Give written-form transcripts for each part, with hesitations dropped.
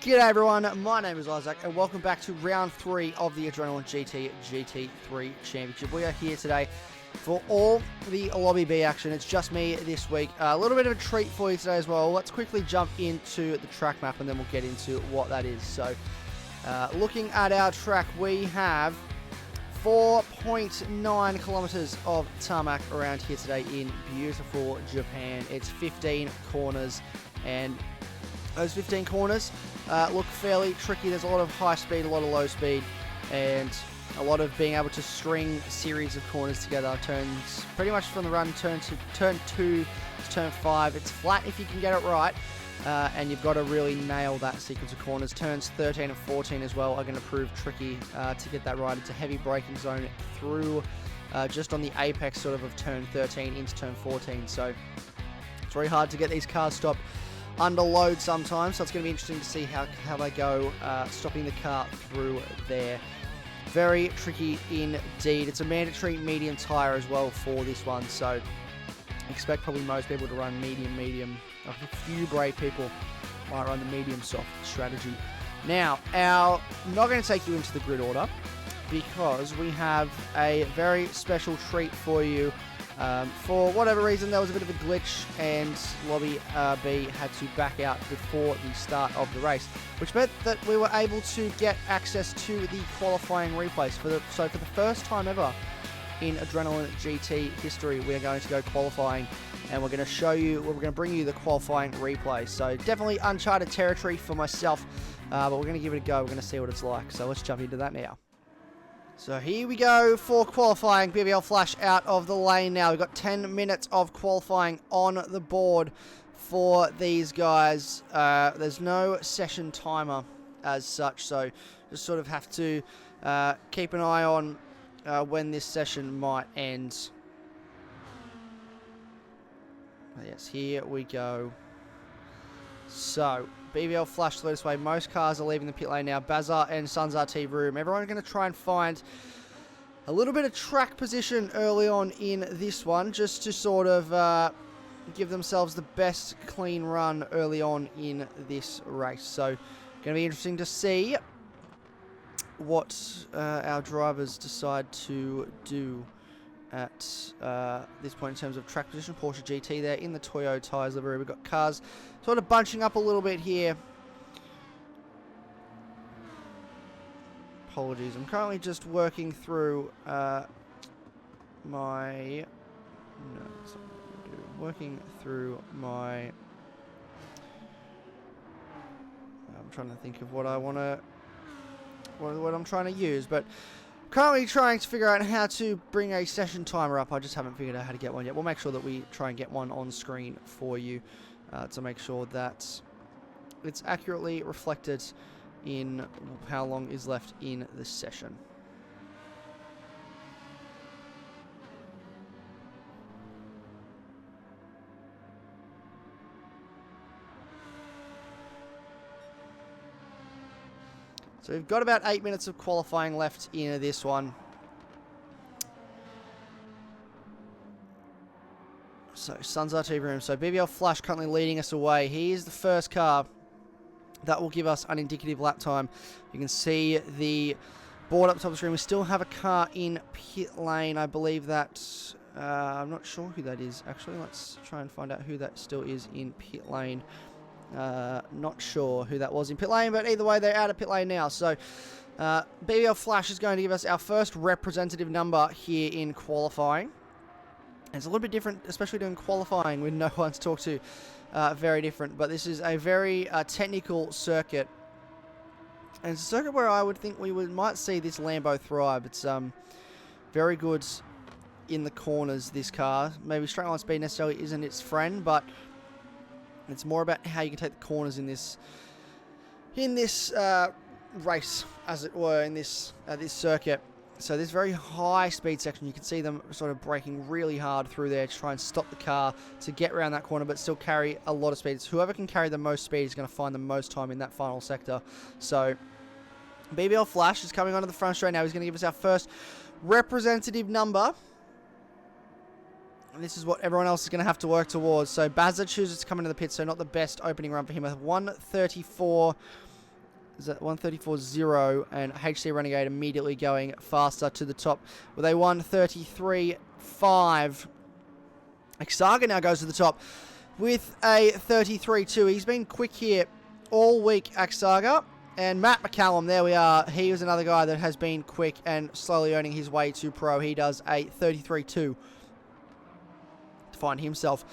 G'day everyone, my name is Isaac and welcome back to round 3 of the Adrenaline GT GT3 Championship. We are here today for all the Lobby B action. It's just me this week. A little bit of a treat for you today as well. Let's quickly jump into the track map and then we'll get into what that is. So, looking at our track, we have 4.9 kilometers of tarmac around here today in beautiful Japan. It's 15 corners and those 15 corners look fairly tricky. There's a lot of high speed, a lot of low speed, and a lot of being able to string a series of corners together. Turns pretty much from the run, turn 2 to turn 5. It's flat if you can get it right, and you've got to really nail that sequence of corners. Turns 13 and 14 as well are going to prove tricky to get that right. It's a heavy braking zone through just on the apex sort of turn 13 into turn 14, so it's very hard to get these cars stopped under load sometimes, so it's going to be interesting to see how they go stopping the car through there. Very tricky indeed. It's a mandatory medium tyre as well for this one, so expect probably most people to run medium. A few brave people might run the medium soft strategy. Now, I'm not going to take you into the grid order because we have a very special treat for you. For whatever reason, there was a bit of a glitch and Lobby B had to back out before the start of the race, which meant that we were able to get access to the qualifying replays. So for the first time ever in Adrenaline GT history, we are going to go qualifying and we're going to show you, we're going to bring you the qualifying replay. So definitely uncharted territory for myself, but we're going to give it a go. We're going to see what it's like. So let's jump into that now. So here we go for qualifying. BBL Flash out of the lane now. We've got 10 minutes of qualifying on the board for these guys. There's no session timer as such, so just sort of have to keep an eye on when this session might end. Yes, here we go. So, BBL Flash this way. Most cars are leaving the pit lane now. Bazar and Sun's RT room. Everyone's going to try and find a little bit of track position early on in this one, just to sort of give themselves the best clean run early on in this race. So, going to be interesting to see what our drivers decide to do at this point in terms of track position. Porsche GT there in the Toyo tyres livery. We've got cars sort of bunching up a little bit here. Apologies, I'm currently just working through working through my I'm trying to think of what I want to what I'm trying to use, but currently trying to figure out how to bring a session timer up. I just haven't figured out how to get one yet. We'll make sure that we try and get one on screen for you to make sure that it's accurately reflected in how long is left in the session. So we've got about 8 minutes of qualifying left in this one. So Sun's RT room. So BBL Flash currently leading us away. He is the first car that will give us an indicative lap time. You can see the board up top of the screen. We still have a car in pit lane. I believe that I'm not sure who that is. Actually, let's try and find out who that still is in pit lane. Not sure who that was in pit lane, but either way, they're out of pit lane now. So, BBL Flash is going to give us our first representative number here in qualifying. And it's a little bit different, especially doing qualifying with no one to talk to. Very different, but this is a very technical circuit. And it's a circuit where I would think we might see this Lambo thrive. It's very good in the corners, this car. Maybe straight line speed necessarily isn't its friend, but it's more about how you can take the corners in this race, as it were, in this circuit. So this very high speed section, you can see them sort of braking really hard through there to try and stop the car to get around that corner, but still carry a lot of speed. It's whoever can carry the most speed is going to find the most time in that final sector. So BBL Flash is coming onto the front straight now. He's going to give us our first representative number. And this is what everyone else is going to have to work towards. So Bazza chooses to come into the pit, so not the best opening run for him. A 1:34 is that 134.0, and HC Renegade immediately going faster to the top with a 133.5. Exaga now goes to the top with a 33.2. He's been quick here all week, Exaga. And Matt McCallum, there we are. He was another guy that has been quick and slowly earning his way to pro. He does a 33.2 to find himself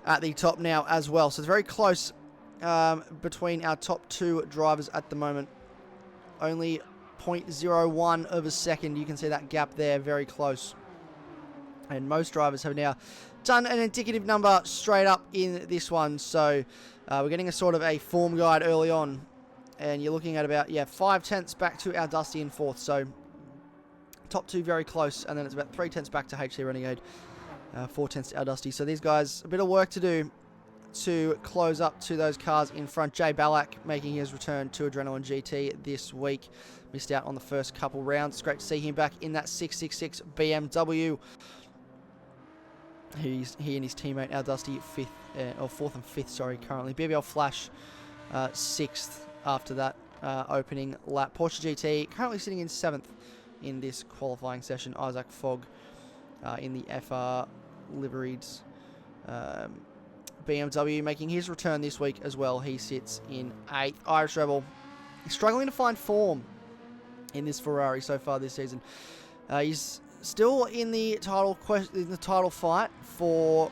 at the top now as well. So it's very close between our top two drivers at the moment. Only 0.01 of a second. You can see that gap there, very close. And most drivers have now done an indicative number straight up in this one. So we're getting a sort of a form guide early on. And you're looking at about, 5/10 back to our Dusty in fourth. So top two very close. And then it's about 3/10 back to HC Renegade. 4/10 to our Dusty. So these guys, a bit of work to do to close up to those cars in front. Jay Ballack making his return to Adrenaline GT this week. Missed out on the first couple rounds. It's great to see him back in that 666 BMW. He and his teammate, our Dusty, fourth and fifth, currently. BBL Flash, sixth after that opening lap. Porsche GT currently sitting in seventh in this qualifying session. Isaac Fogg in the FR liveried BMW making his return this week as well. He sits in eighth. Irish Rebel struggling to find form in this Ferrari so far this season. He's still in the title fight for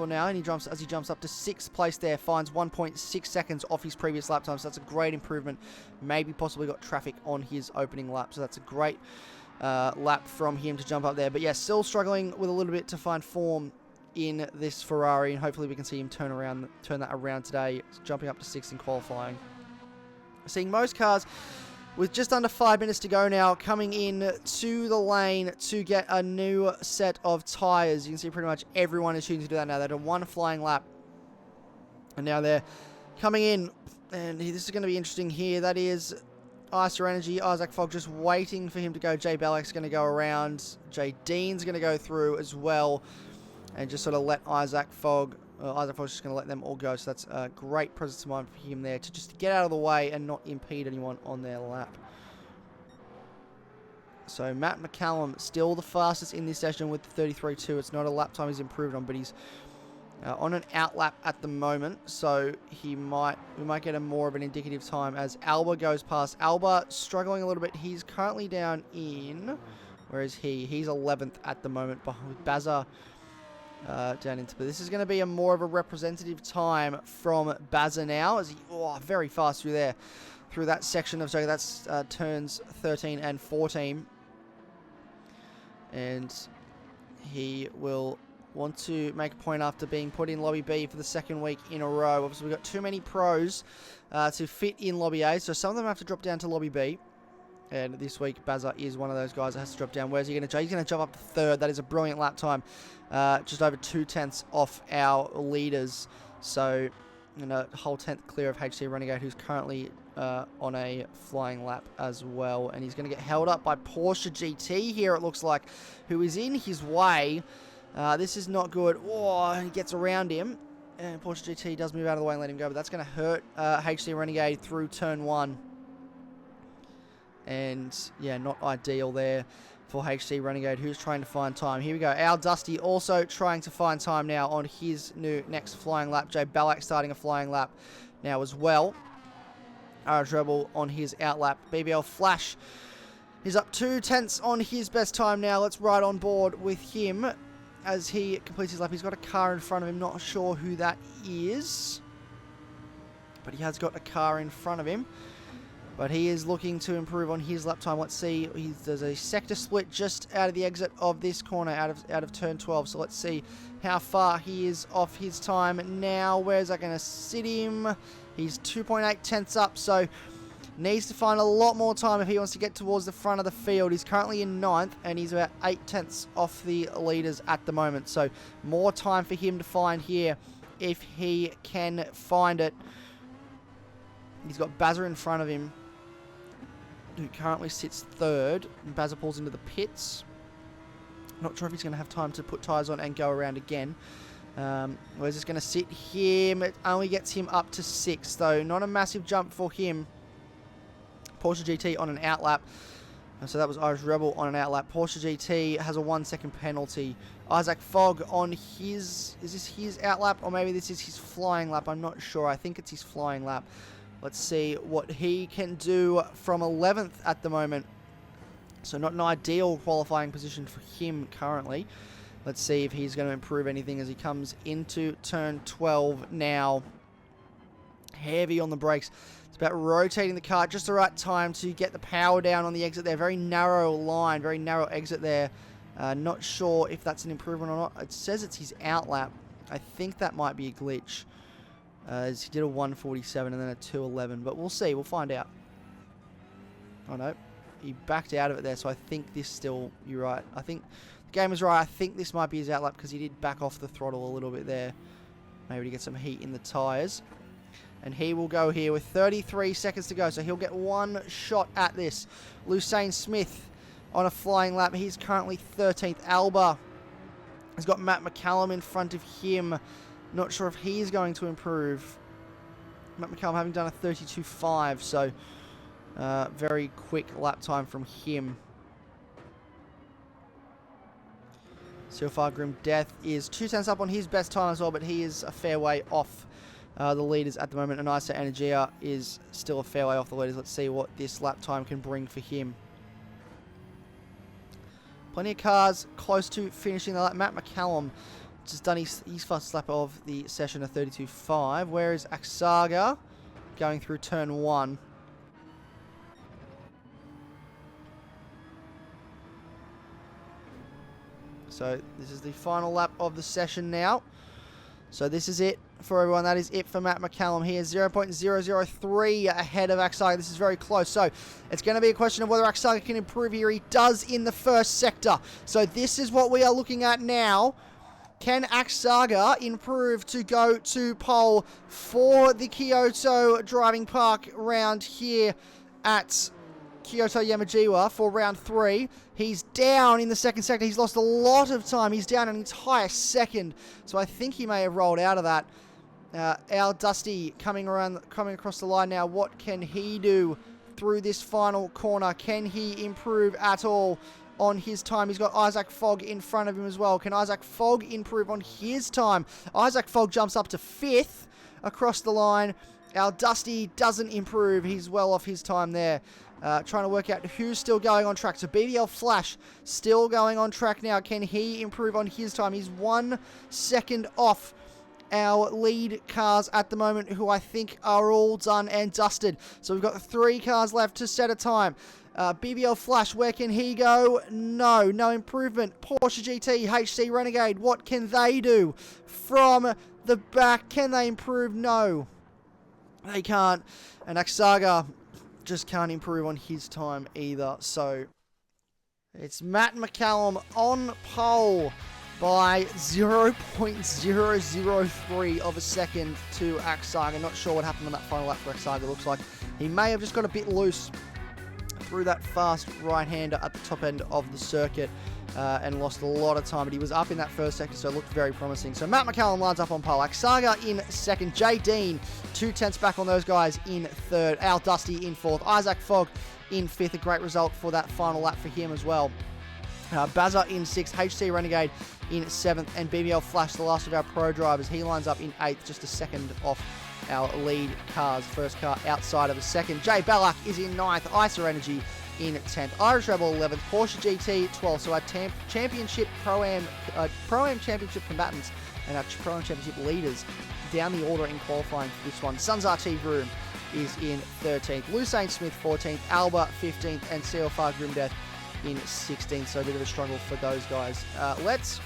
now, and he jumps up to sixth place there, finds 1.6 seconds off his previous lap time, so that's a great improvement. Maybe possibly got traffic on his opening lap, so that's a great lap from him to jump up there. But yeah, still struggling with a little bit to find form in this Ferrari, and hopefully we can see him turn that around today, jumping up to sixth in qualifying. Seeing most cars with just under 5 minutes to go now, coming in to the lane to get a new set of tyres. You can see pretty much everyone is choosing to do that now. They did one flying lap, and now they're coming in, and this is going to be interesting here. That is ISA Energy, Isaac Fogg just waiting for him to go. Jay Ballack's going to go around. Jay Dean's going to go through as well, and just sort of let Isaac Fogg's just going to let them all go. So that's a great presence of mind for him there to just get out of the way and not impede anyone on their lap. So Matt McCallum still the fastest in this session with the 33.2. It's not a lap time he's improved on, but he's on an out lap at the moment. So we might get a more of an indicative time as Alba goes past. Alba struggling a little bit. He's currently down in, where is he? He's 11th at the moment with Bazza down into, but this is going to be a more of a representative time from Bazza now, as he very fast through that section of, so that's turns 13 and 14, and he will want to make a point after being put in Lobby B for the second week in a row. Obviously we've got too many pros to fit in Lobby A, so some of them have to drop down to Lobby B. And this week, Bazza is one of those guys that has to drop down. Where's he going to jump? He's going to jump up to third. That is a brilliant lap time. Just over 2/10 off our leaders. So, a whole 10th clear of HC Renegade, who's currently on a flying lap as well. And he's going to get held up by Porsche GT here, it looks like, who is in his way. This is not good. He gets around him. And Porsche GT does move out of the way and let him go. But that's going to hurt HC Renegade through turn one. And yeah, not ideal there for HC Renegade, who's trying to find time. Here we go. Our Dusty also trying to find time now on his next flying lap. Jay Ballack starting a flying lap now as well. Irish Rebel on his out lap. BBL Flash is up 2/10 on his best time now. Let's ride on board with him as he completes his lap. He's got a car in front of him. Not sure who that is, but he has got a car in front of him. But he is looking to improve on his lap time. Let's see. There's a sector split just out of the exit of this corner, out of turn 12. So let's see how far he is off his time now. Where's that going to sit him? He's 2.8 tenths up, so needs to find a lot more time if he wants to get towards the front of the field. He's currently in 9th, and he's about 8 tenths off the leaders at the moment. So more time for him to find here if he can find it. He's got Bazza in front of him, who currently sits 3rd. Bazza pulls into the pits. Not sure if he's going to have time to put tyres on and go around again. We're just going to sit him. It only gets him up to 6th, though. Not a massive jump for him. Porsche GT on an outlap. So that was Irish Rebel on an outlap. Porsche GT has a 1-second penalty. Isaac Fogg on his... Is this his outlap? Or maybe this is his flying lap. I'm not sure. I think it's his flying lap. Let's see what he can do from 11th at the moment. So not an ideal qualifying position for him currently. Let's see if he's going to improve anything as he comes into turn 12 now. Heavy on the brakes. It's about rotating the car at just the right time to get the power down on the exit there. Very narrow line, very narrow exit there. Not sure if that's an improvement or not. It says it's his outlap. I think that might be a glitch. As he did a 147 and then a 211. But we'll see. We'll find out. Oh, no. He backed out of it there, so I think this still... You're right. I think the game is right. I think this might be his outlap because he did back off the throttle a little bit there. Maybe to get some heat in the tyres. And he will go here with 33 seconds to go. So he'll get one shot at this. Lucane Smith on a flying lap. He's currently 13th. Alba has got Matt McCallum in front of him. Not sure if he's going to improve. Matt McCallum having done a 32.5. So very quick lap time from him. So far, Grim Death is 2 tenths up on his best time as well. But he is a fair way off the leaders at the moment. Anisa Energia is still a fair way off the leaders. Let's see what this lap time can bring for him. Plenty of cars close to finishing the lap. Matt McCallum just done his fastest lap of the session, a 32.5. Where is Aksaga going through turn 1? So this is the final lap of the session now. So this is it for everyone. That is it for Matt McCallum. He is 0.003 ahead of Aksaga. This is very close. So it's going to be a question of whether Aksaga can improve here. He does in the first sector. So this is what we are looking at now. Can Aksaga improve to go to pole for the Kyoto Driving Park round here at Kyoto Yamagiwa for round 3. He's down in the second sector. He's lost a lot of time. He's down an entire second. So I think he may have rolled out of that. Our Dusty coming across the line now. What can he do through this final corner? Can he improve at all on his time? He's got Isaac Fogg in front of him as well. Can Isaac Fogg improve on his time? Isaac Fogg jumps up to 5th across the line. Our Dusty doesn't improve. He's well off his time there. Trying to work out who's still going on track. So BBL Flash still going on track now. Can he improve on his time? He's 1 second off our lead cars at the moment, who I think are all done and dusted. So we've got 3 cars left to set a time. BBL Flash, where can he go? No improvement. Porsche GT, HC Renegade, what can they do from the back? Can they improve? No, they can't. And Aksaga just can't improve on his time either. So it's Matt McCallum on pole by 0.003 of a second to Aksaga. Not sure what happened on that final lap for Aksaga. Looks like he may have just got a bit loose through that fast right-hander at the top end of the circuit and lost a lot of time. But he was up in that first sector, so it looked very promising. So Matt McCallum lines up on pole. Aksaga in second. Jay Dean, 2 tenths back on those guys in third. Al Dusty in fourth. Isaac Fogg in fifth. A great result for that final lap for him as well. Bazza in 6th, HC Renegade in 7th, and BBL Flash, the last of our pro drivers, he lines up in 8th, just a second off our lead cars. First car outside of a second. Jay Ballack is in 9th, ISA Energy in 10th, Irish Rebel 11th, Porsche GT 12th. So our championship Pro-Am championship combatants and our Pro-Am championship leaders down the order in qualifying for this one. Suns RT Vroom is in 13th, Lucane Smith 14th, Alba 15th, and CLFR Grimdeath in 16th. So a bit of a struggle for those guys. Let's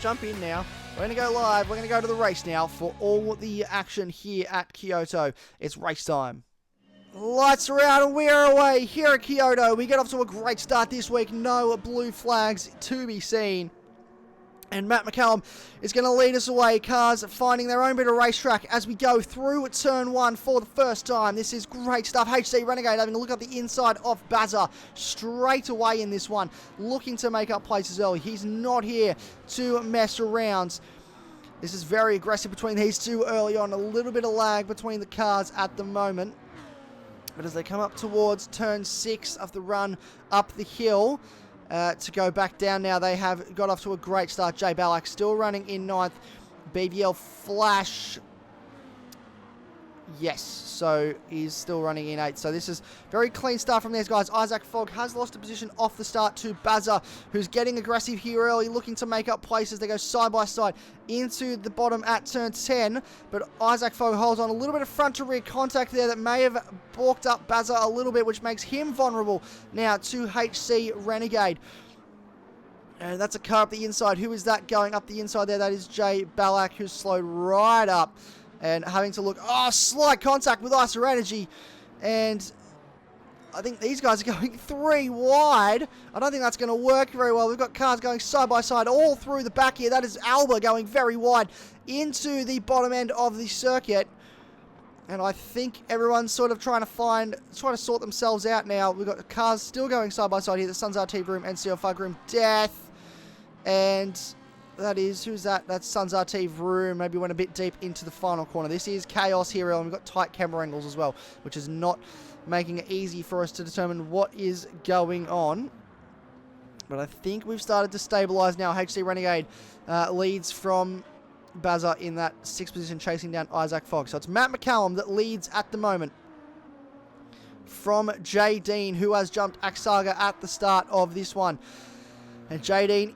jump in now. We're going to go live. We're going to go to the race now for all the action here at Kyoto. It's race time. Lights are out and we are away here at Kyoto. We get off to a great start this week. No blue flags to be seen. And Matt McCallum is going to lead us away. Cars finding their own bit of racetrack as we go through turn 1 for the first time. This is great stuff. HC Renegade having a look at the inside of Bazza straight away in this one. Looking to make up places early. He's not here to mess around. This is very aggressive between these two early on. A little bit of lag between the cars at the moment. But as they come up towards turn 6 of the run up the hill to go back down now, they have got off to a great start. Jay Ballack still running in 9th. BBL Flash, yes, so he's still running in 8th. So this is very clean start from these guys. Isaac Fogg has lost a position off the start to Bazza, who's getting aggressive here early, looking to make up places. They go side by side into the bottom at turn 10, but Isaac Fogg holds on. A little bit of front to rear contact there that may have balked up Bazza a little bit, which makes him vulnerable now to HC Renegade. And that's a car up the inside. Who is that going up the inside there? That is Jay Ballack, who's slowed right up and having to look. Oh, slight contact with Icer Energy. And I think these guys are going 3 wide. I don't think that's going to work very well. We've got cars going side by side all through the back here. That is Alba going very wide into the bottom end of the circuit. And I think everyone's sort of trying to sort themselves out now. We've got cars still going side by side here. The Suns RT Vroom, NCL Fug Room, Death. And that is, who's that? That's Suns RT Vroom. Maybe went a bit deep into the final corner. This is Chaos here, and we've got tight camera angles as well, which is not making it easy for us to determine what is going on. But I think we've started to stabilise now. HC Renegade leads from Bazza in that 6th position, chasing down Isaac Fogg. So it's Matt McCallum that leads at the moment from Jay Dean, who has jumped Aksaga at the start of this one. And Jay Dean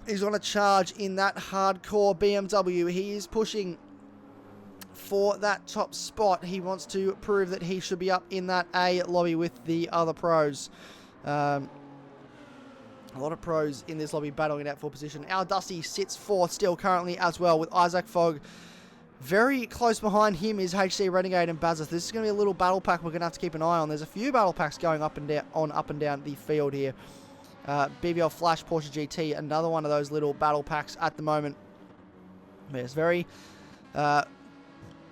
is on a charge in that hardcore BMW. He is pushing for that top spot. He wants to prove that he should be up in that A lobby with the other pros. A lot of pros in this lobby battling it out for position. Our Dusty sits 4th still currently as well, with Isaac Fogg very close behind him is HC Renegade and Bazza. This is going to be a little battle pack we're going to have to keep an eye on. There's a few battle packs going up and down the field here. BBL Flash Porsche GT, another one of those little battle packs at the moment. But it's very a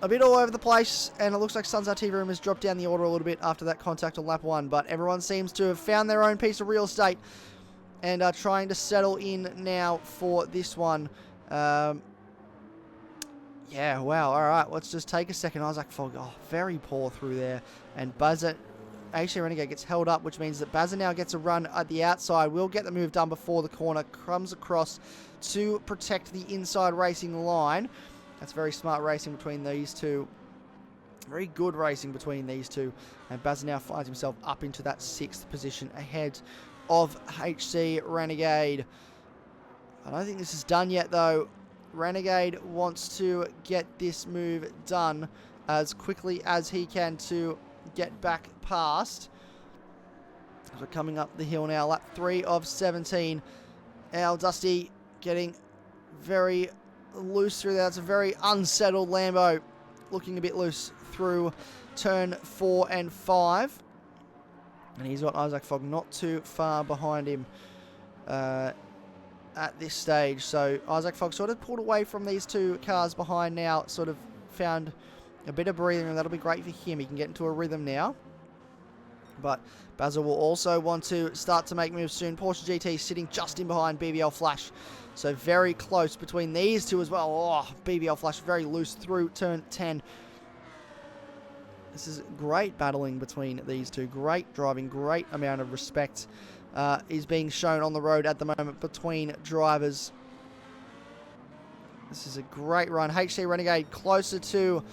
bit all over the place, and it looks like Suns RT Room has dropped down the order a little bit after that contact on lap 1, but everyone seems to have found their own piece of real estate and are trying to settle in now for this one. Yeah, wow, alright, let's just take a second. Isaac Fogg, oh, very poor through there, and Bazza, HC Renegade gets held up, which means that Bazza now gets a run at the outside. We'll get the move done before the corner comes across to protect the inside racing line. That's very smart racing between these two. Very good racing between these two. And Bazza now finds himself up into that 6th position ahead of HC Renegade. I don't think this is done yet, though. Renegade wants to get this move done as quickly as he can to get back past. As we're coming up the hill now, lap 3 of 17. Our Dusty getting very loose through there. It's a very unsettled Lambo, looking a bit loose through turn 4 and 5. And he's got Isaac Fogg not too far behind him at this stage. So Isaac Fogg sort of pulled away from these two cars behind now, sort of found a bit of breathing, and that'll be great for him. He can get into a rhythm now. But Bazza will also want to start to make moves soon. Porsche GT sitting just in behind BBL Flash. So very close between these two as well. Oh, BBL Flash very loose through turn 10. This is great battling between these two. Great driving, great amount of respect is being shown on the road at the moment between drivers. This is a great run. HC Renegade closer to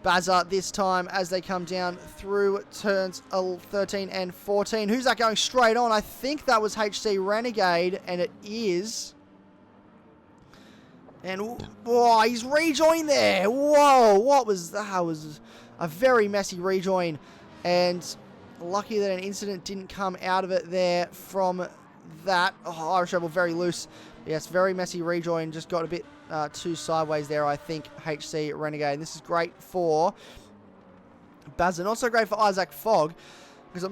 Bazza this time as they come down through turns 13 and 14. Who's that going straight on? I think that was HC Renegade, and it is. And, whoa, he's rejoined there. Whoa, what was that? That was a very messy rejoin, and lucky that an incident didn't come out of it there from that. Oh, Irish Rebel very loose. Yes, very messy rejoin. Just got a bit too sideways there, I think, HC Renegade. And this is great for Bazza. Not so great for Isaac Fogg, because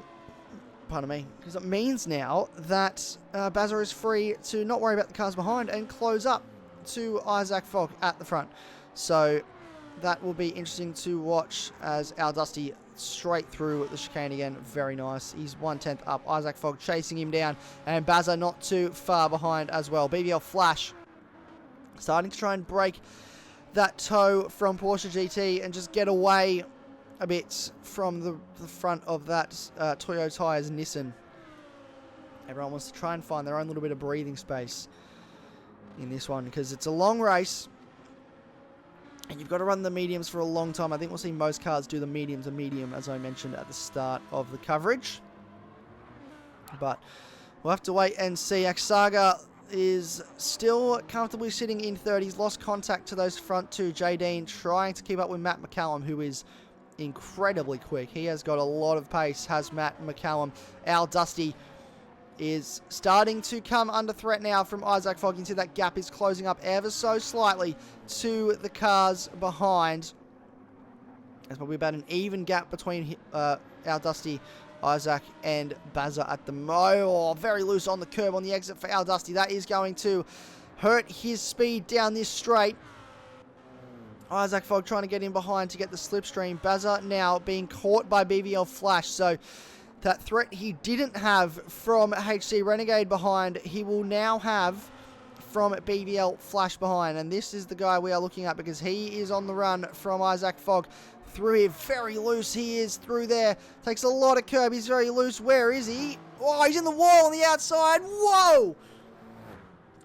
because it means now that Bazza is free to not worry about the cars behind and close up to Isaac Fogg at the front. So that will be interesting to watch as Al Dusty straight through the chicane again. Very nice. He's 1/10 up. Isaac Fogg chasing him down, and Bazza not too far behind as well. BBL Flash starting to try and break that toe from Porsche GT and just get away a bit from the front of that Toyo Tyres Nissan. Everyone wants to try and find their own little bit of breathing space in this one because it's a long race and you've got to run the mediums for a long time. I think we'll see most cars do the mediums a medium, as I mentioned at the start of the coverage. But we'll have to wait and see. Aksaga is still comfortably sitting in third. He's lost contact to those front two. J-Dean trying to keep up with Matt McCallum, who is incredibly quick. He has got a lot of pace, has Matt McCallum. Al Dusty is starting to come under threat now from Isaac Fogg. You can see that gap is closing up ever so slightly to the cars behind. There's probably about an even gap between Al Dusty, Isaac, and Bazza at the moment. Oh, very loose on the curb on the exit for Al Dusty. That is going to hurt his speed down this straight. Isaac Fogg trying to get in behind to get the slipstream. Bazza now being caught by BVL Flash. So that threat he didn't have from HC Renegade behind, he will now have from BVL Flash behind. And this is the guy we are looking at because he is on the run from Isaac Fogg. Through here, very loose he is through there. Takes a lot of curb, he's very loose. Where is he? Oh, he's in the wall on the outside. Whoa!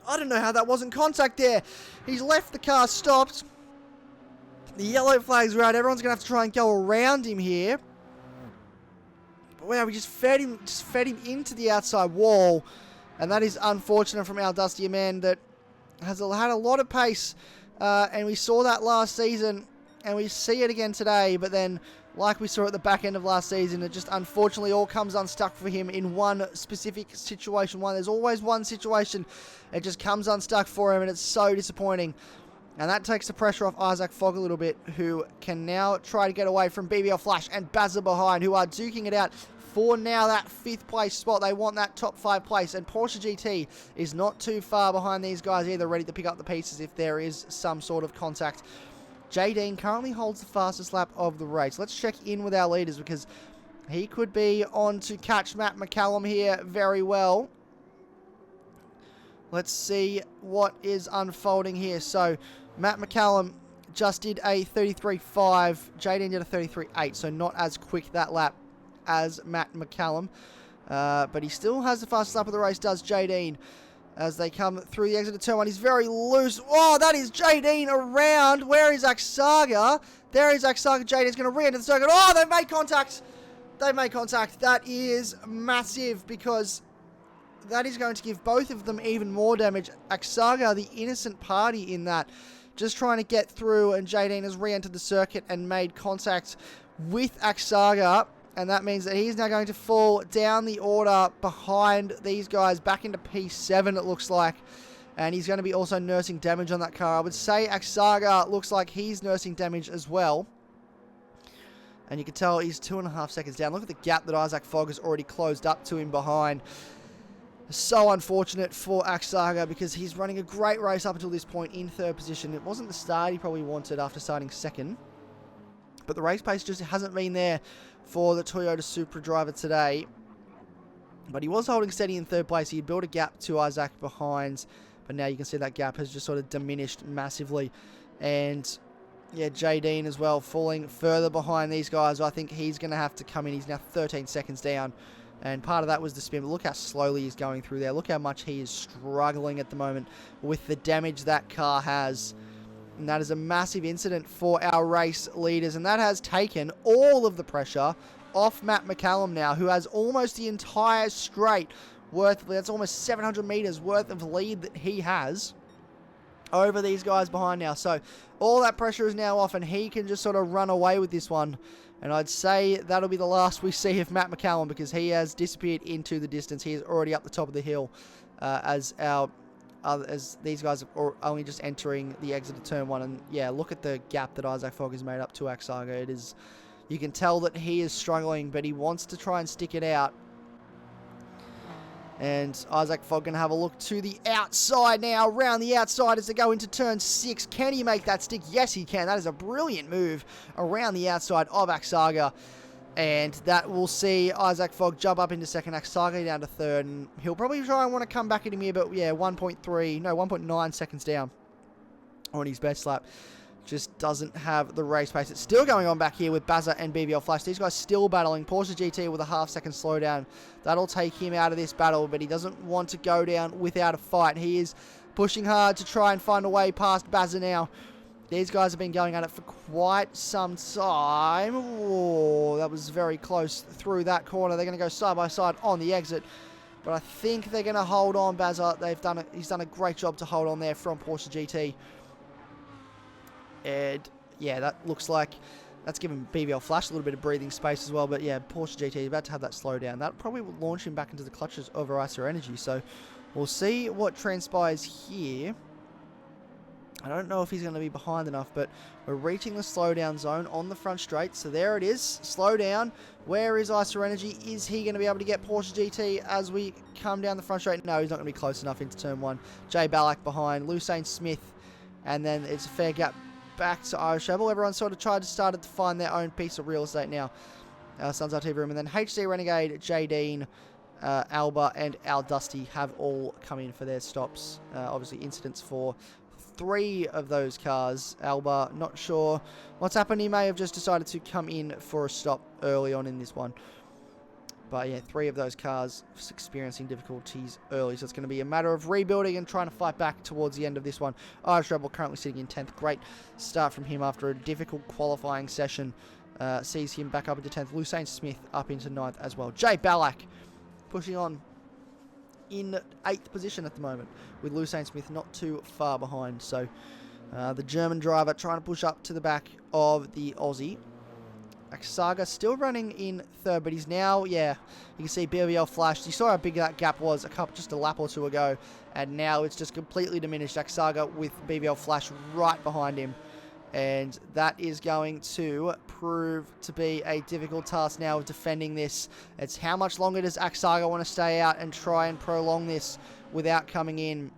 I don't know how that wasn't contact there. He's left the car stopped. The yellow flags are out. Everyone's going to have to try and go around him here. But wow, we just fed him into the outside wall. And that is unfortunate from Al Dusty, a man that has had a lot of pace. And we saw that last season. And we see it again today. But then, like we saw at the back end of last season, it just unfortunately all comes unstuck for him in one specific situation. There's always one situation. It just comes unstuck for him. And it's so disappointing. And that takes the pressure off Isaac Fogg a little bit, who can now try to get away from BBL Flash and Bazza behind, who are duking it out for now that 5th place spot. They want that top 5 place, and Porsche GT is not too far behind these guys either, ready to pick up the pieces if there is some sort of contact. J-Dean currently holds the fastest lap of the race. Let's check in with our leaders because he could be on to catch Matt McCallum here very well. Let's see what is unfolding here. So Matt McCallum just did a 33.5. J-Dean did a 33.8, so not as quick that lap as Matt McCallum. But he still has the fastest lap of the race, does J-Dean, as they come through the exit of turn 1. He's very loose. Oh, that is J-Dean around. Where is Aksaga? There is Aksaga. J-Dean's going to re-enter the circuit. Oh, they've made contact. They've made contact. That is massive because that is going to give both of them even more damage. Aksaga, the innocent party in that, just trying to get through, and J-Dean has re-entered the circuit and made contact with Aksaga, and that means that he's now going to fall down the order behind these guys, back into P7 it looks like, and he's going to be also nursing damage on that car. I would say Aksaga looks like he's nursing damage as well, and you can tell he's 2.5 seconds down. Look at the gap that Isaac Fogg has already closed up to him behind. So unfortunate for Aksaga because he's running a great race up until this point in 3rd position. It wasn't the start he probably wanted after starting 2nd. But the race pace just hasn't been there for the Toyota Supra driver today. But he was holding steady in 3rd place. He had built a gap to Isaac behind. But now you can see that gap has just sort of diminished massively. And yeah, J-Dean as well falling further behind these guys. I think he's going to have to come in. He's now 13 seconds down. And part of that was the spin, but look how slowly he's going through there. Look how much he is struggling at the moment with the damage that car has. And that is a massive incident for our race leaders. And that has taken all of the pressure off Matt McCallum now, who has almost the entire straight worth, that's almost 700 meters worth of lead that he has over these guys behind now. So all that pressure is now off and he can just sort of run away with this one. And I'd say that'll be the last we see of Matt McCallum because he has disappeared into the distance. He is already up the top of the hill as these guys are only just entering the exit of turn 1. And yeah, look at the gap that Isaac Fogg has made up to Aksaga. It is, you can tell that he is struggling, but he wants to try and stick it out. And Isaac Fogg going to have a look to the outside now, around the outside as they go into turn 6. Can he make that stick? Yes, he can. That is a brilliant move around the outside of Aksaga. And that will see Isaac Fogg jump up into 2nd, Aksaga down to 3rd. And he'll probably try and want to come back at him here, but yeah, 1.9 seconds down on his best lap. just doesn't have the race pace. It's still going on back here with Bazza and BBL Flash. These guys still battling. Porsche GT with a half-second slowdown. That'll take him out of this battle, but he doesn't want to go down without a fight. He is pushing hard to try and find a way past Bazza now. These guys have been going at it for quite some time. Oh, that was very close through that corner. They're going to go side by side on the exit. But I think they're going to hold on, Bazza. He's done a great job to hold on there from Porsche GT. And yeah, that looks like that's given BBL Flash a little bit of breathing space as well. But yeah, Porsche GT is about to have that slowdown. That probably will launch him back into the clutches of Icer Energy. So we'll see what transpires here. I don't know if he's going to be behind enough, but we're reaching the slowdown zone on the front straight. So there it is. Slow down. Where is Icer Energy? Is he going to be able to get Porsche GT as we come down the front straight? No, he's not going to be close enough into turn 1. Jay Ballack behind. Lucane Smith. And then it's a fair gap back to Irish Rebel. Everyone sort of started to find their own piece of real estate now. Sun's TV Room. And then HC Renegade, J Dean, Alba, and Al Dusty have all come in for their stops. Obviously, incidents for 3 of those cars. Alba, not sure what's happened. He may have just decided to come in for a stop early on in this one. But yeah, 3 of those cars experiencing difficulties early. So it's going to be a matter of rebuilding and trying to fight back towards the end of this one. Irish Rebel currently sitting in 10th. Great start from him after a difficult qualifying session. Sees him back up into 10th. Lucane Smith up into 9th as well. Jay Ballack pushing on in 8th position at the moment, with Lucane Smith not too far behind. So the German driver trying to push up to the back of the Aussie. Aksaga still running in 3rd, but he's now, yeah, you can see BBL Flash. You saw how big that gap was just a lap or 2 ago, and now it's just completely diminished. Aksaga with BBL Flash right behind him. And that is going to prove to be a difficult task now of defending this. It's how much longer does Aksaga want to stay out and try and prolong this without coming in.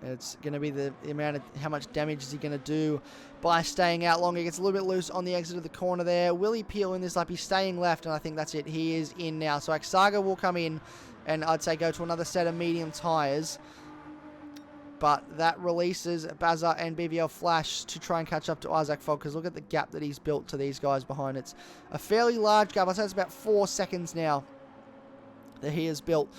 It's going to be the amount of how much damage is he going to do by staying out longer. He gets a little bit loose on the exit of the corner there. Will he peel in this lap? He's staying left, and I think that's it. He is in now. So Aksaga will come in and I'd say go to another set of medium tyres. But that releases Bazza and BBL Flash to try and catch up to Isaac Fogg, because look at the gap that he's built to these guys behind. It's a fairly large gap. I'd say it's about 4 seconds now that he has built,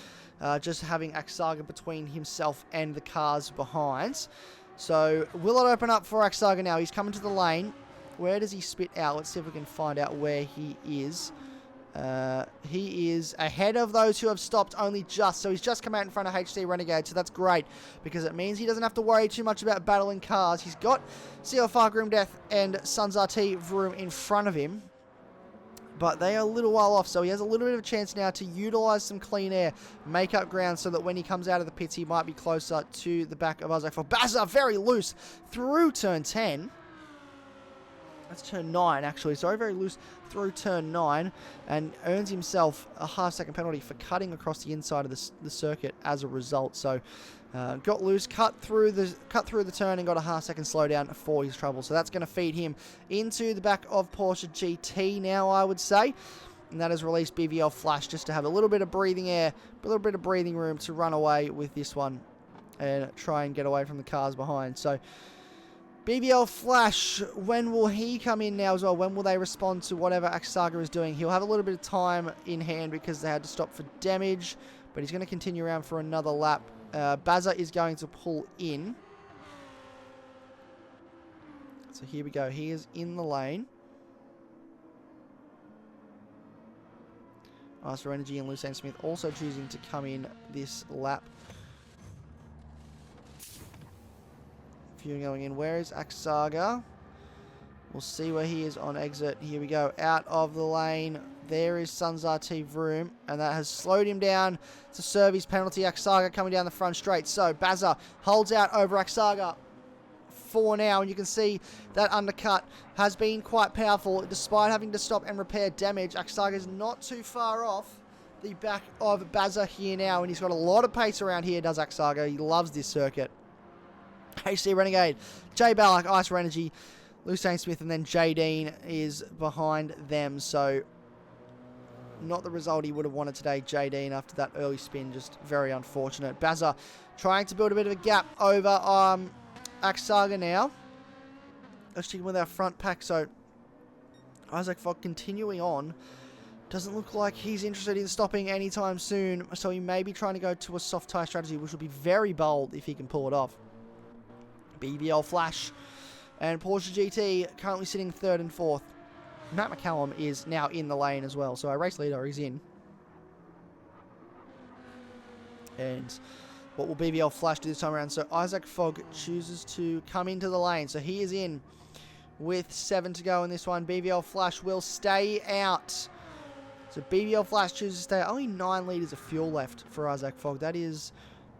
just having Aksaga between himself and the cars behind. So will it open up for Aksaga now? He's coming to the lane. Where does he spit out? Let's see if we can find out where he is. He is ahead of those who have stopped only just. So he's just come out in front of HC Renegade. So that's great, because it means he doesn't have to worry too much about battling cars. He's got CL5 Grim Death and Suns RT Vroom in front of him, but they are a little while off. So he has a little bit of a chance now to utilize some clean air, make up ground, so that when he comes out of the pits, he might be closer to the back of Isaac. For Bazza, very loose through turn 10. That's turn 9, actually. Sorry, very loose through turn 9, and earns himself a half-second penalty for cutting across the inside of the circuit as a result. So, got loose, cut through the turn, and got a half-second slowdown for his trouble. So that's going to feed him into the back of Porsche GT now, I would say. And that has released BBL Flash just to have a little bit of breathing air, a little bit of breathing room to run away with this one and try and get away from the cars behind. So BBL Flash, when will he come in now as well? When will they respond to whatever Aksaga is doing? He'll have a little bit of time in hand because they had to stop for damage, but he's going to continue around for another lap. Bazza is going to pull in. So here we go. He is in the lane. Icer Energy and Lucane Smith also choosing to come in this lap. Going in. Where is Aksaga? We'll see where he is on exit. Here we go. Out of the lane. There is Suns RT Vroom, and that has slowed him down to serve his penalty. Aksaga coming down the front straight. So Bazza holds out over Aksaga for now, and you can see that undercut has been quite powerful. Despite having to stop and repair damage, Aksaga is not too far off the back of Bazza here now, and he's got a lot of pace around here, does Aksaga. He loves this circuit. HC Renegade, Jay Ballack, Icer Energy, Lucane Smith, and then J Dean is behind them. So not the result he would have wanted today, J Dean, after that early spin. Just very unfortunate. Bazza trying to build a bit of a gap over Aksaga now. Let's check with our front pack. So Isaac Fogg continuing on. Doesn't look like he's interested in stopping anytime soon. So he may be trying to go to a soft tyre strategy, which will be very bold if he can pull it off. BBL Flash and Porsche GT currently sitting 3rd and 4th. Matt McCallum is now in the lane as well. So our race leader is in. And what will BBL Flash do this time around? So Isaac Fogg chooses to come into the lane. So he is in with 7 to go in this one. BBL Flash will stay out. So BBL Flash chooses to stay out. Only 9 litres of fuel left for Isaac Fogg. That is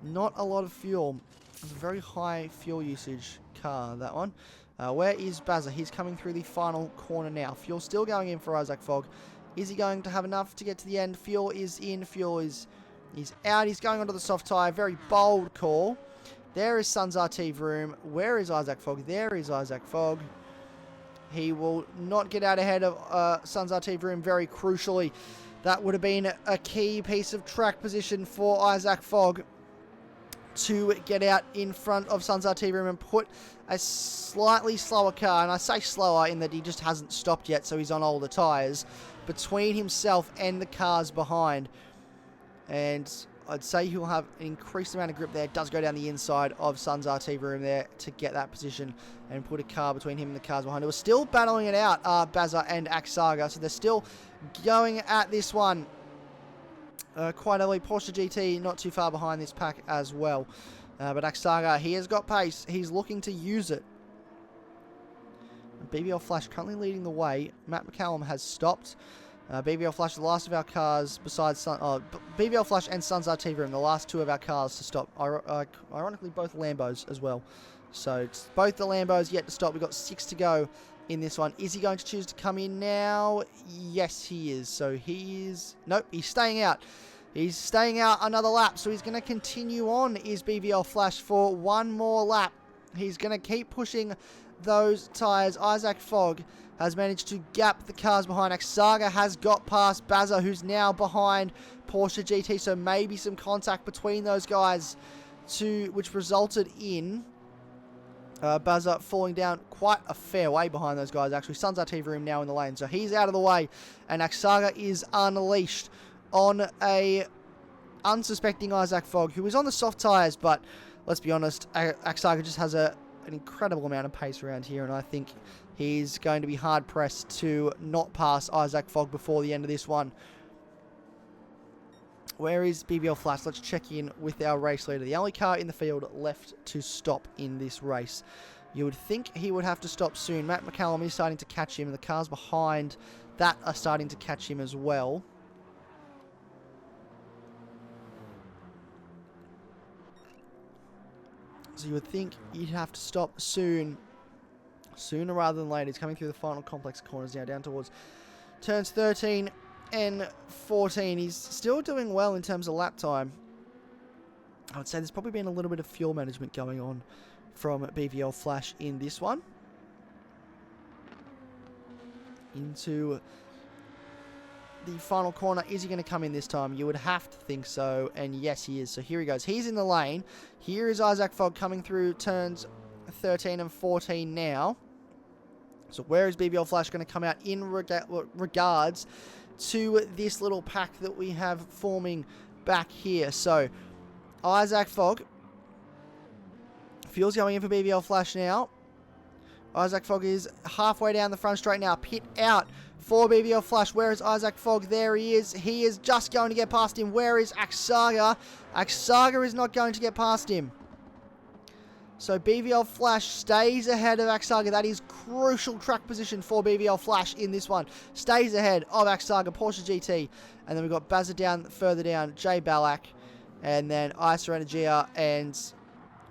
not a lot of fuel. It's a very high fuel usage car, that one. Where is Bazza? He's coming through the final corner now. Fuel still going in for Isaac Fogg. Is he going to have enough to get to the end? Fuel is in. Fuel is out. He's going onto the soft tyre. Very bold call. There is Sun's RT Vroom. Where is Isaac Fogg? There is Isaac Fogg. He will not get out ahead of Sun's RT Vroom very crucially. That would have been a key piece of track position for Isaac Fogg to get out in front of Sun's RT Vroom and put a slightly slower car, and I say slower in that he just hasn't stopped yet, so he's on older tyres, between himself and the cars behind. And I'd say he'll have an increased amount of grip there. It does go down the inside of Sun's RT Vroom there to get that position and put a car between him and the cars behind. We're still battling it out, Bazza and Aksaga, so they're still going at this one. Quite early. Porsche GT not too far behind this pack as well. But Aksaga, he has got pace. He's looking to use it. BBL Flash currently leading the way. Matt McCallum has stopped. BBL Flash, the last of our cars besides BBL Flash and Sun's RT Vroom, the last 2 of our cars to stop. Ironically, both Lambos as well. So it's both the Lambos yet to stop. We've got 6 to go in this one. Is he going to choose to come in now? Yes, he is. So he is... Nope, he's staying out. He's staying out another lap. So he's going to continue on, is BBL Flash, for one more lap. He's going to keep pushing those tyres. Isaac Fogg has managed to gap the cars behind. Aksaga has got past Bazza, who's now behind Porsche GT. So maybe some contact between those guys, which resulted in Bazza falling down quite a fair way behind those guys, actually. Sun's RT Vroom now in the lane, so he's out of the way. And Aksaga is unleashed on a unsuspecting Isaac Fogg, who is on the soft tyres, but let's be honest, Aksaga just has an incredible amount of pace around here, and I think he's going to be hard-pressed to not pass Isaac Fogg before the end of this one. Where is BBL Flash? Let's check in with our race leader. The only car in the field left to stop in this race. You would think he would have to stop soon. Matt McCallum is starting to catch him, and the cars behind that are starting to catch him as well. So you would think he'd have to stop sooner rather than later. He's coming through the final complex corners now, down towards turns 13 and 14. He's still doing well in terms of lap time. I would say there's probably been a little bit of fuel management going on from BVL Flash in this one. Into the final corner. Is he going to come in this time? You would have to think so, and yes, he is. So here he goes. He's in the lane. Here is Isaac Fogg coming through turns 13 and 14 now. So where is BBL Flash going to come out in regards to this little pack that we have forming back here? So Isaac Fogg. Fuel's going in for BBL Flash now. Isaac Fogg is halfway down the front straight now. Pit out for BBL Flash. Where is Isaac Fogg? There he is. He is just going to get past him. Where is Aksaga? Aksaga is not going to get past him. So BBL Flash stays ahead of Aksaga. That is crucial track position for BBL Flash in this one. Stays ahead of Aksaga, Porsche GT. And then we've got Bazza down, further down, Jay Ballack. And then Isa Energia and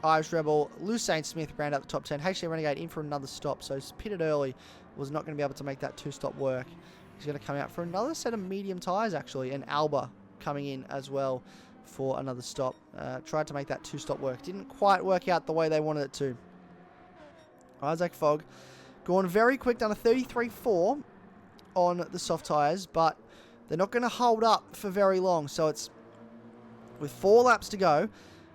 Irish Rebel, Lou Saint Smith round out the top 10. HC Renegade in for another stop. So he's pitted early. Was not going to be able to make that two-stop work. He's going to come out for another set of medium tyres, actually. And Alba coming in as well for another stop. Tried to make that two-stop work. Didn't quite work out the way they wanted it to. Isaac Fogg going very quick, done a 33.4 on the soft tyres, but they're not going to hold up for very long. So it's with 4 laps to go.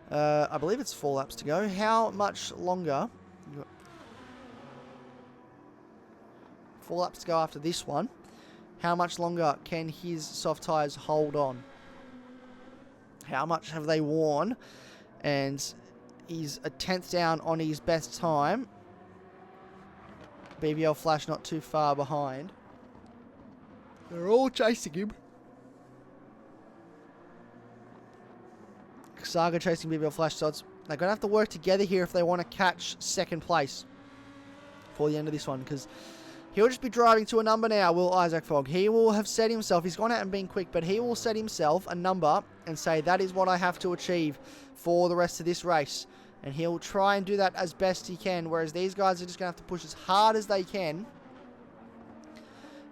I believe it's 4 laps to go. How much longer 4 laps to go after this one. How much longer can his soft tyres hold on? How much have they worn? And he's a 10th down on his best time. BBL Flash not too far behind. They're all chasing him. Saga chasing BBL Flash, so they're going to have to work together here if they want to catch second place for the end of this one, because he'll just be driving to a number now, will Isaac Fogg. He will have set himself, he's gone out and been quick, but he will set himself a number and say, that is what I have to achieve for the rest of this race. And he'll try and do that as best he can, whereas these guys are just going to have to push as hard as they can.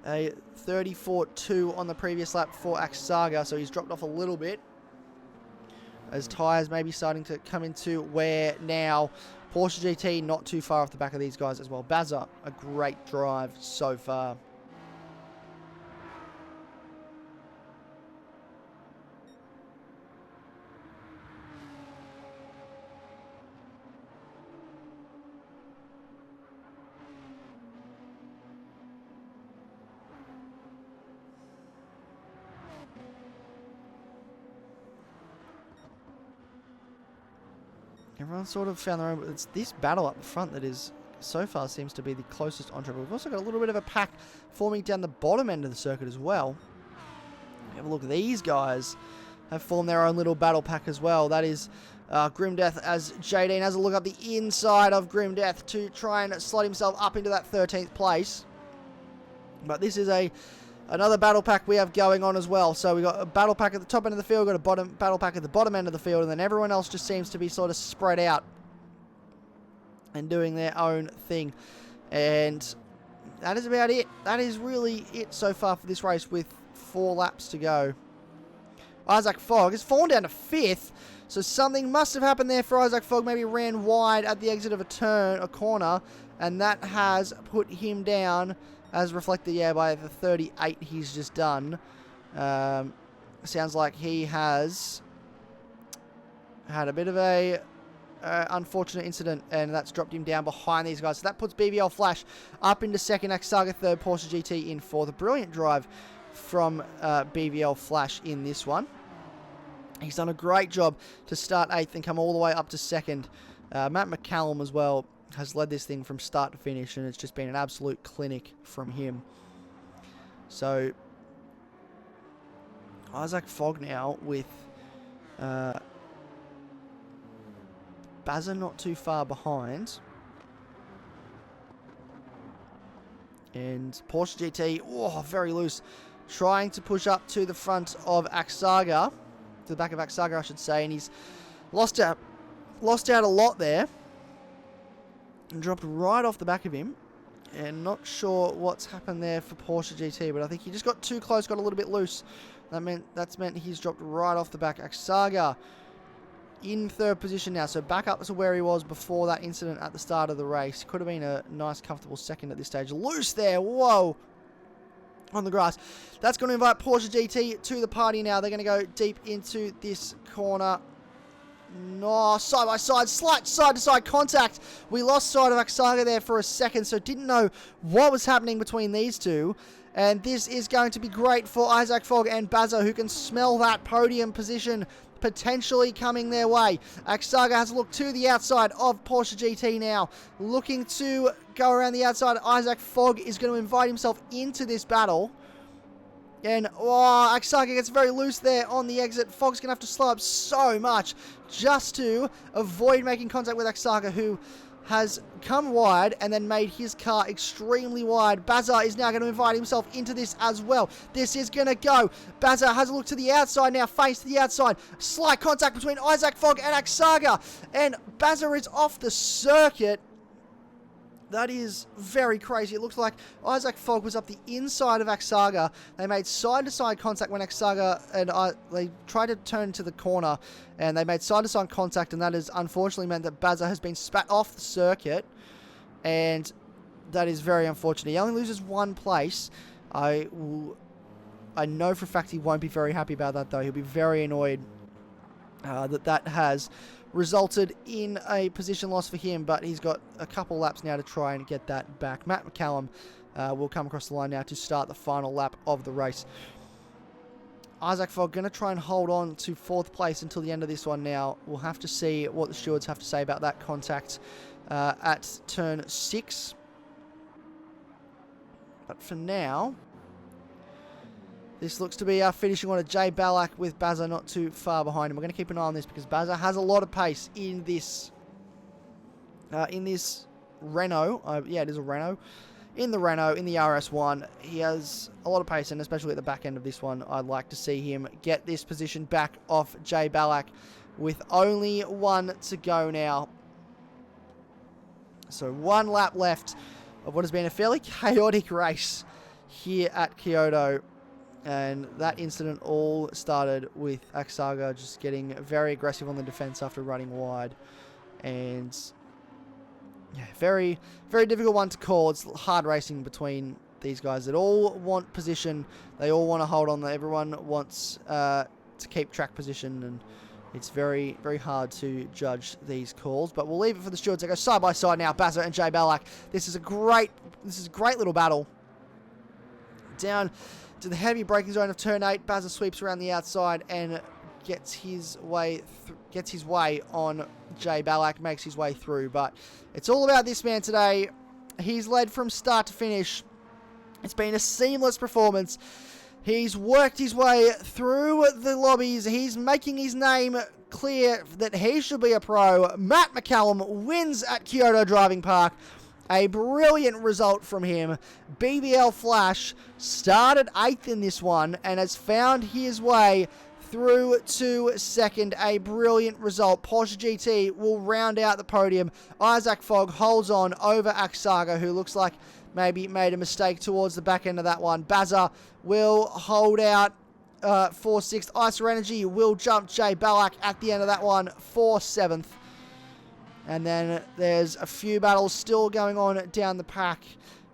A 34.2 on the previous lap for Aksaga, so he's dropped off a little bit, as tyres may be starting to come into wear now. Porsche GT not too far off the back of these guys as well. Bazza, a great drive so far. Everyone sort of found their own, but it's this battle up the front that is, so far, seems to be the closest on track. We've also got a little bit of a pack forming down the bottom end of the circuit as well. Have a look, these guys have formed their own little battle pack as well. That is Grimdeath, as Jadine has a look up the inside of Grimdeath to try and slot himself up into that 13th place. But this is another battle pack we have going on as well. So we got a battle pack at the top end of the field, got a battle pack at the bottom end of the field, and then everyone else just seems to be sort of spread out and doing their own thing. And that is about it. That is really it so far for this race with 4 laps to go. Isaac Fogg has fallen down to 5th, so something must have happened there for Isaac Fogg. Maybe ran wide at the exit of a corner, and that has put him down, as reflected, yeah, by the 38 he's just done. Sounds like he has had a bit of a unfortunate incident, and that's dropped him down behind these guys. So that puts BBL Flash up into second, Aksaga third, Porsche GT in fourth. A brilliant drive from BBL Flash in this one. He's done a great job to start 8th and come all the way up to 2nd. Matt McCallum as well has led this thing from start to finish, and it's just been an absolute clinic from him. So Isaac Fogg now with Bazza not too far behind. And Porsche GT, oh, very loose, trying to push up to the front of Aksaga, to the back of Aksaga, I should say, and he's lost out a lot there. And dropped right off the back of him. And not sure what's happened there for Porsche GT, but I think he just got too close, got a little bit loose. That's meant he's dropped right off the back. Aksaga in 3rd position now, so back up to where he was before that incident at the start of the race. Could have been a nice, comfortable 2nd at this stage. Loose there, whoa, on the grass. That's going to invite Porsche GT to the party now. They're going to go deep into this corner. No, side by side, slight side to side contact. We lost sight of Aksaga there for a second, so didn't know what was happening between these two. And this is going to be great for Isaac Fogg and Bazza, who can smell that podium position potentially coming their way. Aksaga has a look to the outside of Porsche GT now, looking to go around the outside. Isaac Fogg is going to invite himself into this battle. And, oh, Aksaga gets very loose there on the exit. Fogg's going to have to slow up so much just to avoid making contact with Aksaga, who has come wide and then made his car extremely wide. Bazza is now going to invite himself into this as well. This is going to go. Bazza has a look to the outside now, face to the outside. Slight contact between Isaac Fogg and Aksaga. And Bazza is off the circuit. That is very crazy. It looks like Isaac Fogg was up the inside of Aksaga. They made side-to-side contact when Aksaga and they tried to turn to the corner, and they made side-to-side contact, and that has unfortunately meant that Bazza has been spat off the circuit, and that is very unfortunate. He only loses 1 place. I know for a fact he won't be very happy about that, though. He'll be very annoyed that has resulted in a position loss for him, but he's got a couple laps now to try and get that back. Matt McCallum will come across the line now to start the final lap of the race. Isaac Fogg going to try and hold on to 4th place until the end of this one now. We'll have to see what the stewards have to say about that contact at turn 6. But for now, this looks to be our finishing order. Jay Ballack with Bazza not too far behind him. We're going to keep an eye on this because Bazza has a lot of pace in this Renault. Yeah, it is a Renault. In the Renault, in the RS1, he has a lot of pace, and especially at the back end of this one, I'd like to see him get this position back off Jay Ballack with only 1 to go now. So 1 lap left of what has been a fairly chaotic race here at Kyoto. And that incident all started with Aksaga just getting very aggressive on the defense after running wide. And yeah, very, very difficult one to call. It's hard racing between these guys that all want position. They all want to hold on. Everyone wants to keep track position, and it's very, very hard to judge these calls. But we'll leave it for the stewards. They go side by side now, Bazza and Jay Ballack. This is a great little battle. Down to the heavy braking zone of turn 8. Bazza sweeps around the outside and gets his way on Jay Ballack, makes his way through. But it's all about this man today. He's led from start to finish. It's been a seamless performance. He's worked his way through the lobbies. He's making his name clear that he should be a pro. Matt McCallum wins at Kyoto Driving Park. A brilliant result from him. BBL Flash started 8th in this one and has found his way through to 2nd. A brilliant result. Porsche GT will round out the podium. Isaac Fogg holds on over Aksaga, who looks like maybe made a mistake towards the back end of that one. Bazza will hold out for 6th. Icer Energy will jump Jay Ballack at the end of that one for 7th. And then there's a few battles still going on down the pack.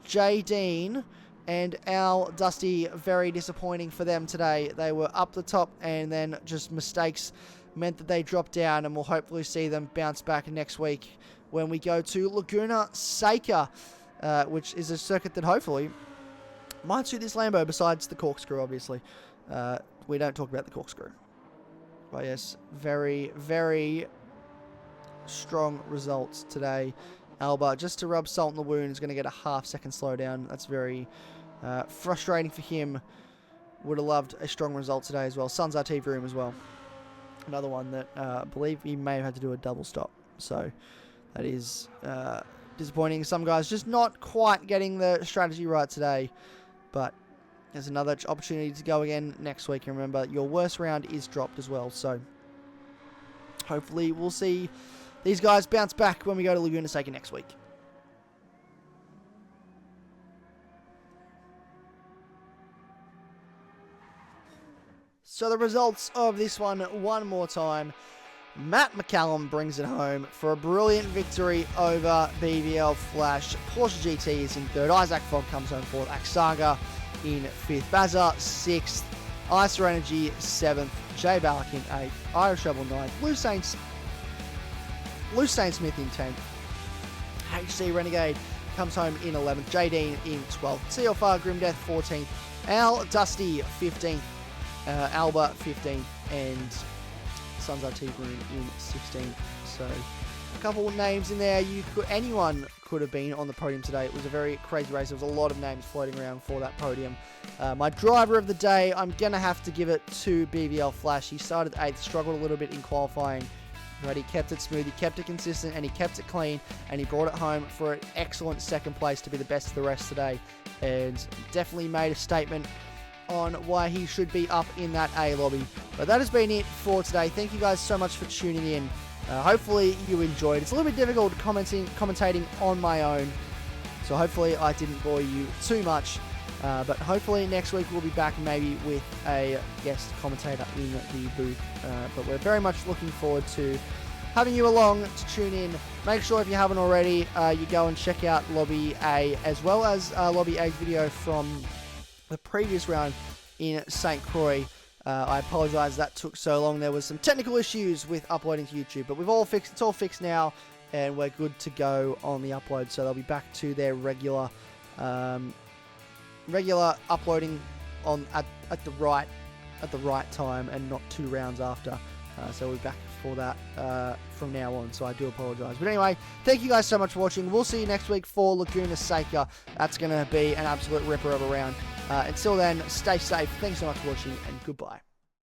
Jay Dean and Al Dusty, very disappointing for them today. They were up the top, and then just mistakes meant that they dropped down, and we'll hopefully see them bounce back next week when we go to Laguna Seca, which is a circuit that hopefully might suit this Lambo, besides the corkscrew, obviously. We don't talk about the corkscrew. But yes, very, very strong results today. Alba, just to rub salt in the wound, is going to get a half-second slowdown. That's very frustrating for him. Would have loved a strong result today as well. Sun's RTV room as well. Another one that I believe he may have had to do a double stop. So that is disappointing. Some guys just not quite getting the strategy right today. But there's another opportunity to go again next week. And remember, your worst round is dropped as well. So hopefully we'll see these guys bounce back when we go to Laguna Seca next week. So the results of this one more time. Matt McCallum brings it home for a brilliant victory over BBL Flash. Porsche GT is in 3rd. Isaac Fogg comes home 4th. Aksaga in 5th. Bazza 6th. Icer Energy 7th. Jay Ballack in 8th. Irish Rebel 9th. Lucene Smith in 10th. HC Renegade comes home in 11th. J Dean in 12th. CLFR Grimdeath 14th. Al Dusty 15th. Alba 15th. And Sun's RT Room in 16th. So a couple of names in there. Anyone could have been on the podium today. It was a very crazy race. There was a lot of names floating around for that podium. My driver of the day, I'm going to have to give it to BBL Flash. He started 8th, struggled a little bit in qualifying. But he kept it smooth, he kept it consistent, and he kept it clean, and he brought it home for an excellent 2nd place to be the best of the rest today, and definitely made a statement on why he should be up in that A lobby. But that has been it for today. Thank you guys so much for tuning in. Hopefully you enjoyed. It's a little bit difficult commentating on my own, so hopefully I didn't bore you too much. But hopefully next week we'll be back maybe with a guest commentator in the booth. But we're very much looking forward to having you along to tune in. Make sure if you haven't already, you go and check out Lobby A, as well as Lobby A's video from the previous round in St. Croix. I apologise that took so long. There was some technical issues with uploading to YouTube, but it's all fixed now, and we're good to go on the upload. So they'll be back to their regular regular uploading on at the right time and not 2 rounds after. So we're back for that from now on, so I do apologise. But anyway, thank you guys so much for watching. We'll see you next week for Laguna Seca. That's going to be an absolute ripper of a round. Until then, stay safe. Thanks so much for watching, and goodbye.